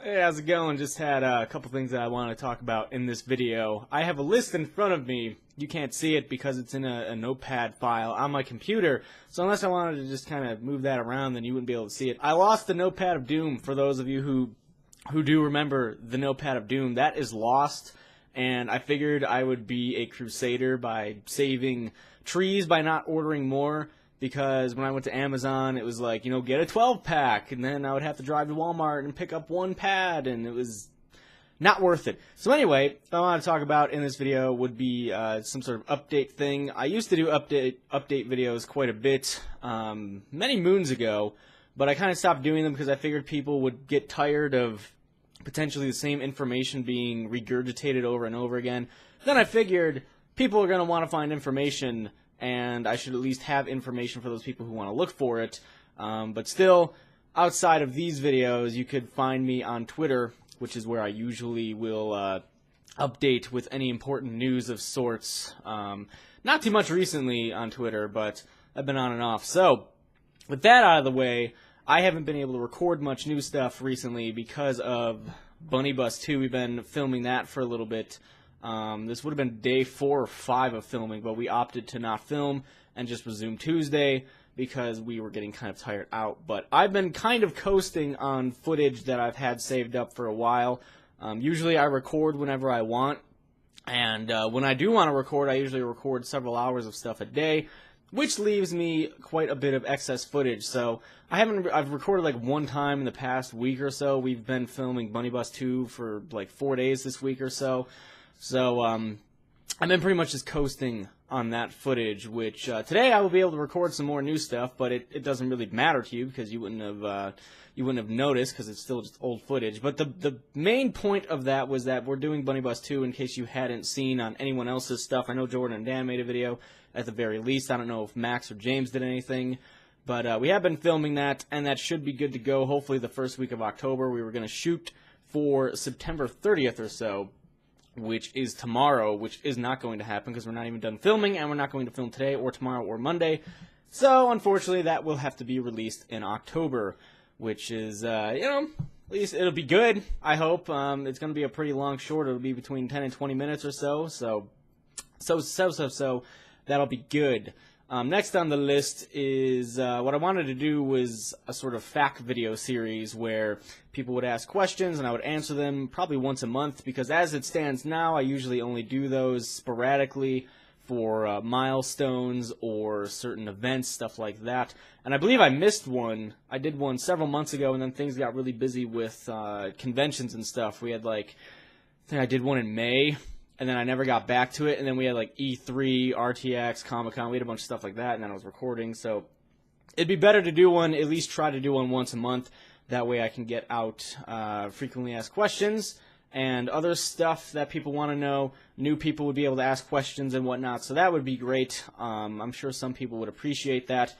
Hey, how's it going? Just had a couple things that I want to talk about in this video. I have a list in front of me. You can't see it because it's in a notepad file on my computer, so unless I wanted to just kind of move that around, then you wouldn't be able to see it. I lost the Notepad of Doom. For those of you who do remember the Notepad of Doom, that is lost, and I figured I would be a crusader by saving trees by not ordering more. Because when I went to Amazon, it was like, get a 12-pack, and then I would have to drive to Walmart and pick up one pad, and it was not worth it. So anyway, what I want to talk about in this video would be some sort of update thing. I used to do update videos quite a bit many moons ago, but I kind of stopped doing them because I figured people would get tired of potentially the same information being regurgitated over and over again. Then I figured people are going to want to find information, and I should at least have information for those people who want to look for it. But still, outside of these videos, you could find me on Twitter, which is where I usually will update with any important news of sorts. Not too much recently on Twitter, but I've been on and off. So, with that out of the way, I haven't been able to record much new stuff recently because of Bunny Bus 2. We've been filming that for a little bit. This would have been day 4 or 5 of filming, but we opted to not film and just resume Tuesday because we were getting kind of tired out. But I've been kind of coasting on footage that I've had saved up for a while. Usually I record whenever I want, and when I do want to record, I usually record several hours of stuff a day, which leaves me quite a bit of excess footage. So I've recorded like one time in the past week or so. We've been filming Bunny Bus 2 for like 4 days this week or so. So, I've been pretty much just coasting on that footage, which, today I will be able to record some more new stuff, but it doesn't really matter to you because you wouldn't have noticed because it's still just old footage. But the main point of that was that we're doing Bunny Bus 2 in case you hadn't seen on anyone else's stuff. I know Jordan and Dan made a video at the very least. I don't know if Max or James did anything, but, we have been filming that, and that should be good to go hopefully the first week of October. We were going to shoot for September 30th or so, which is tomorrow, which is not going to happen because we're not even done filming, and we're not going to film today or tomorrow or Monday. So, unfortunately, that will have to be released in October, which is, at least it'll be good, I hope. It's going to be a pretty long short. It'll be between 10 and 20 minutes or so, so that'll be good. Next on the list is what I wanted to do was a sort of fact video series where people would ask questions and I would answer them probably once a month, because as it stands now, I usually only do those sporadically for milestones or certain events, stuff like that. And I believe I missed one. I did one several months ago, and then things got really busy with conventions and stuff. We had I think I did one in May, and then I never got back to it, and then we had E3, RTX, Comic-Con, we had a bunch of stuff like that, and then I was recording, so it'd be better to do one, at least try to do one once a month. That way I can get out frequently asked questions and other stuff that people want to know. New people would be able to ask questions and whatnot, so that would be great. I'm sure some people would appreciate that.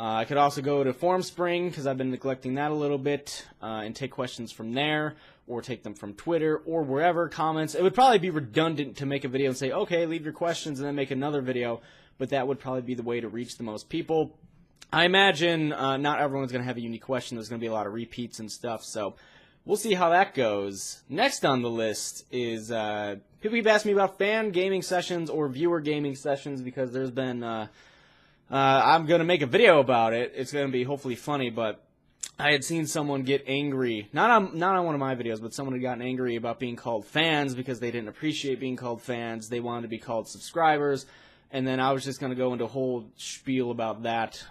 I could also go to FormSpring, because I've been neglecting that a little bit, and take questions from there, or take them from Twitter, or wherever, comments. It would probably be redundant to make a video and say, okay, leave your questions, and then make another video, but that would probably be the way to reach the most people. I imagine not everyone's going to have a unique question. There's going to be a lot of repeats and stuff, so we'll see how that goes. Next on the list is people keep asking me about fan gaming sessions or viewer gaming sessions, because there's been I'm going to make a video about it. It's going to be hopefully funny, but I had seen someone get angry, not on one of my videos, but someone had gotten angry about being called fans because they didn't appreciate being called fans. They wanted to be called subscribers, and then I was just going to go into a whole spiel about that,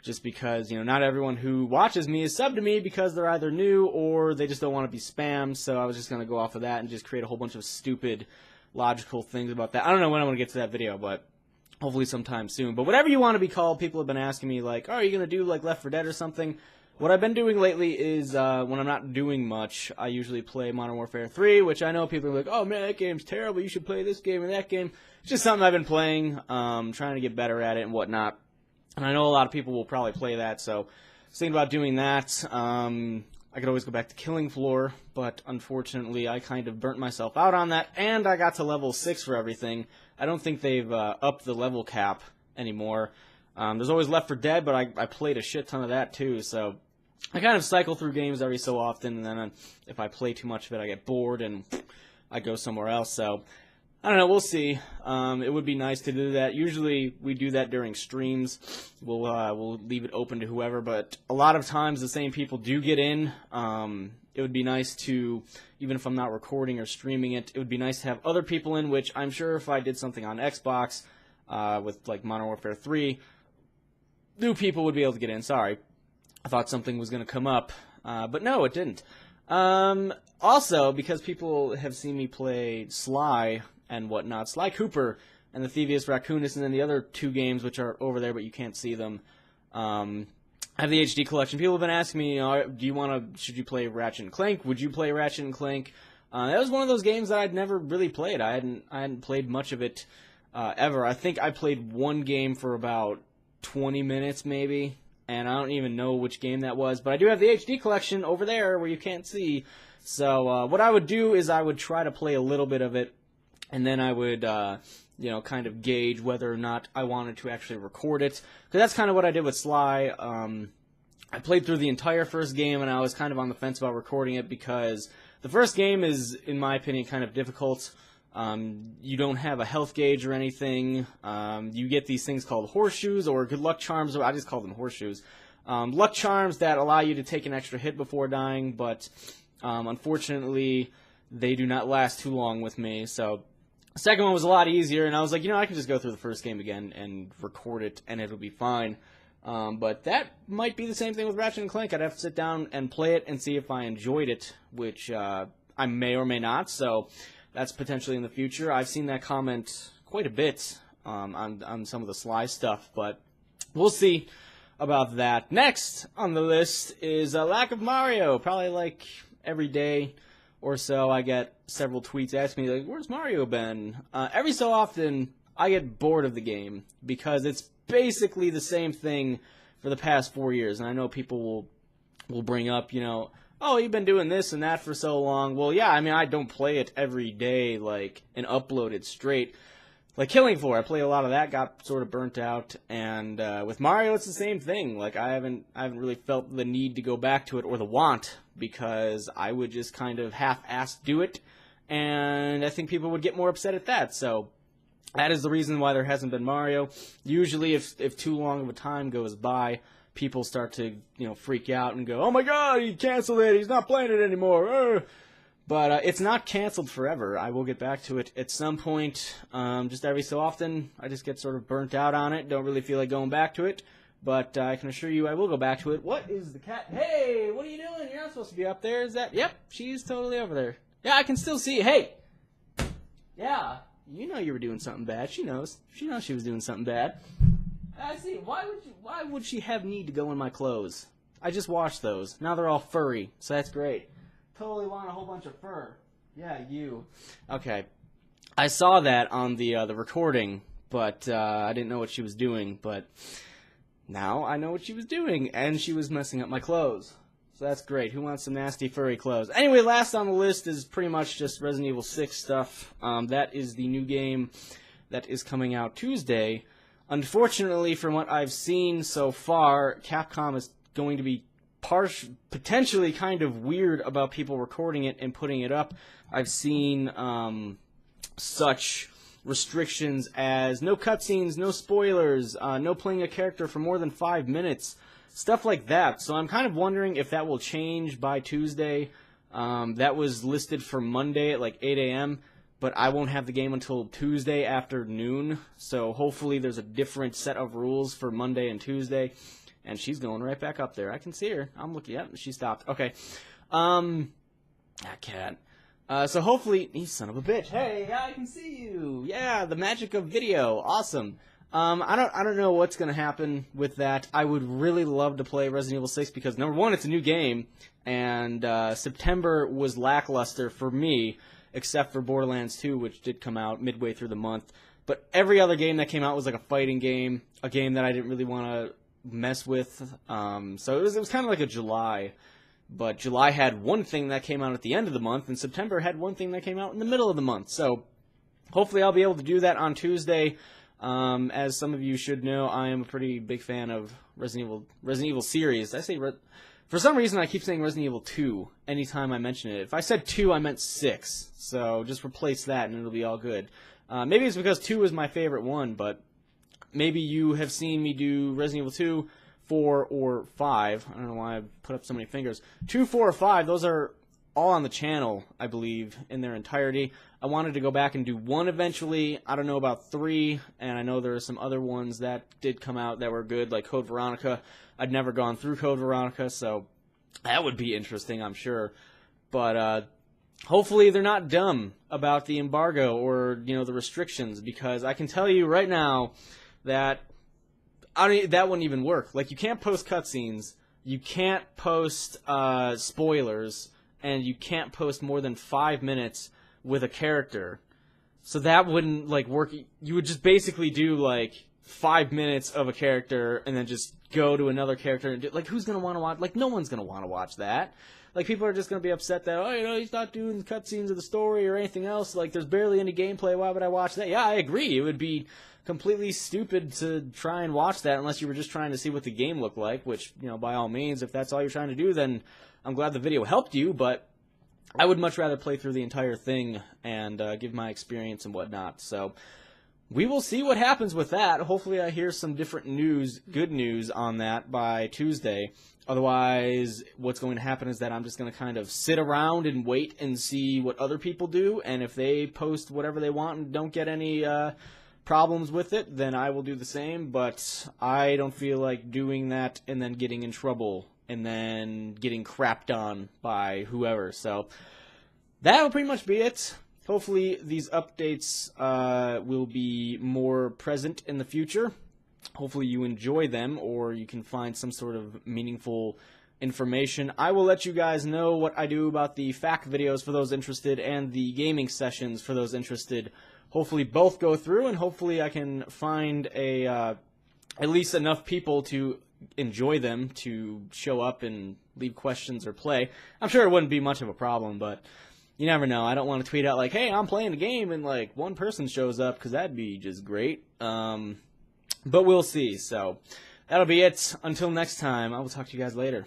just because, not everyone who watches me is subbed to me because they're either new or they just don't want to be spammed, so I was just going to go off of that and just create a whole bunch of stupid logical things about that. I don't know when I'm going to get to that video, but hopefully sometime soon. But whatever you want to be called, people have been asking me, oh, are you going to do, Left 4 Dead or something? What I've been doing lately is, when I'm not doing much, I usually play Modern Warfare 3, which I know people are like, oh, man, that game's terrible, you should play this game and that game. It's just something I've been playing, trying to get better at it and whatnot. And I know a lot of people will probably play that, so I was thinking about doing that. I could always go back to Killing Floor, but unfortunately I kind of burnt myself out on that, and I got to level 6 for everything. I don't think they've upped the level cap anymore. There's always Left 4 Dead, but I played a shit ton of that too, so I kind of cycle through games every so often, and then if I play too much of it, I get bored and I go somewhere else. So I don't know. We'll see. It would be nice to do that. Usually we do that during streams. We'll leave it open to whoever, but a lot of times the same people do get in. It would be nice to, even if I'm not recording or streaming it, it would be nice to have other people in, which I'm sure if I did something on Xbox with like Modern Warfare 3, new people would be able to get in. Sorry. I thought something was going to come up, but no, it didn't. Also, because people have seen me play Sly and whatnot, Sly Cooper and the Thievius Raccoonus, and then the other 2 games which are over there, but you can't see them. I have the HD collection. People have been asking me, should you play Ratchet and Clank? Would you play Ratchet and Clank? That was one of those games that I'd never really played. I hadn't played much of it ever. I think I played one game for about 20 minutes maybe, and I don't even know which game that was. But I do have the HD collection over there where you can't see. So what I would do is I would try to play a little bit of it, and then I would kind of gauge whether or not I wanted to actually record it. Because that's kind of what I did with Sly. I played through the entire first game, and I was kind of on the fence about recording it because the first game is, in my opinion, kind of difficult. You don't have a health gauge or anything. You get these things called horseshoes or good luck charms, or I just call them horseshoes. Luck charms that allow you to take an extra hit before dying, but unfortunately, they do not last too long with me. So the second one was a lot easier, and I was like, I can just go through the first game again and record it, and it'll be fine. But that might be the same thing with Ratchet and Clank. I'd have to sit down and play it and see if I enjoyed it, which I may or may not, so that's potentially in the future. I've seen that comment quite a bit on some of the Sly stuff, but we'll see about that. Next on the list is a lack of Mario. Probably like every day or so I get several tweets asking me, like, where's Mario been? Every so often I get bored of the game because it's basically the same thing for the past 4 years. And I know people will bring up, oh, you've been doing this and that for so long. Well, yeah, I don't play it every day, like, and upload it straight. Like Killing Floor, I play a lot of that, got sort of burnt out, and with Mario, it's the same thing. Like, I haven't really felt the need to go back to it, or the want, because I would just kind of half-assed do it, and I think people would get more upset at that, so that is the reason why there hasn't been Mario. Usually, if too long of a time goes by, people start to, freak out and go, oh my god, he canceled it, he's not playing it anymore, But it's not canceled forever. I will get back to it at some point. Just every so often, I just get sort of burnt out on it. Don't really feel like going back to it. But I can assure you I will go back to it. What is the cat? Hey, what are you doing? You're not supposed to be up there. Is that? Yep, she's totally over there. Yeah, I can still see you. Hey! Yeah, you know you were doing something bad. She knows. She knows she was doing something bad. I see. Why would she have need to go in my clothes? I just washed those. Now they're all furry, so that's great. Totally want a whole bunch of fur. Yeah, you. Okay. I saw that on the recording, but I didn't know what she was doing, but now I know what she was doing, and she was messing up my clothes. So that's great. Who wants some nasty furry clothes? Anyway, last on the list is pretty much just Resident Evil 6 stuff. That is the new game that is coming out Tuesday. Unfortunately, from what I've seen so far, Capcom is going to be potentially kind of weird about people recording it and putting it up. I've seen such restrictions as no cutscenes, no spoilers, no playing a character for more than 5 minutes, stuff like that. So I'm kind of wondering if that will change by Tuesday. That was listed for Monday at like 8 a.m., but I won't have the game until Tuesday afternoon, so hopefully there's a different set of rules for Monday and Tuesday. And she's going right back up there. I can see her. I'm looking. Yep, she stopped. Okay. That cat. So hopefully, you son of a bitch. Hey, I can see you. Yeah, the magic of video. Awesome. I don't know what's gonna happen with that. I would really love to play Resident Evil 6 because number one, it's a new game, and September was lackluster for me, except for Borderlands 2, which did come out midway through the month. But every other game that came out was like a fighting game, a game that I didn't really want to mess with, so it was kind of like a July, but July had one thing that came out at the end of the month, and September had one thing that came out in the middle of the month, so hopefully I'll be able to do that on Tuesday. As some of you should know, I am a pretty big fan of Resident Evil series. Did I say For some reason, I keep saying Resident Evil 2 anytime I mention it. If I said 2, I meant 6. So just replace that and it'll be all good. Maybe it's because 2 is my favorite one, but maybe you have seen me do Resident Evil 2, 4, or 5. I don't know why I put up so many fingers. 2, 4, or 5, those are all on the channel, I believe, in their entirety. I wanted to go back and do 1 eventually. I don't know about 3, and I know there are some other ones that did come out that were good, like Code Veronica. I'd never gone through Code Veronica, so that would be interesting, I'm sure. But hopefully they're not dumb about the embargo or, you know, the restrictions, because I can tell you right now that that wouldn't even work. Like, you can't post cutscenes, you can't post spoilers, and you can't post more than 5 minutes with a character. So that wouldn't, like, work. You would just basically do, like, 5 minutes of a character and then just go to another character and do, like, who's going to want to watch? Like, no one's going to want to watch that. Like, people are just going to be upset that, oh, you know, he's not doing cutscenes of the story or anything else. Like, there's barely any gameplay. Why would I watch that? Yeah, I agree. It would be completely stupid to try and watch that unless you were just trying to see what the game looked like, which, you know, by all means, if that's all you're trying to do, then I'm glad the video helped you, but I would much rather play through the entire thing and give my experience and whatnot. So we will see what happens with that. Hopefully I hear some different news, good news on that by Tuesday. Otherwise, what's going to happen is that I'm just going to kind of sit around and wait and see what other people do, and if they post whatever they want and don't get any problems with it, then I will do the same, but I don't feel like doing that and then getting in trouble and then getting crapped on by whoever. So that'll pretty much be it. Hopefully these updates will be more present in the future. Hopefully you enjoy them, or you can find some sort of meaningful information. I will let you guys know what I do about the FAQ videos for those interested and the gaming sessions for those interested. Hopefully both go through, and hopefully I can find at least enough people to enjoy them to show up and leave questions or play. I'm sure it wouldn't be much of a problem, but you never know. I don't want to tweet out like, hey, I'm playing a game, and like one person shows up, because that'd be just great. But we'll see. So that'll be it. Until next time, I will talk to you guys later.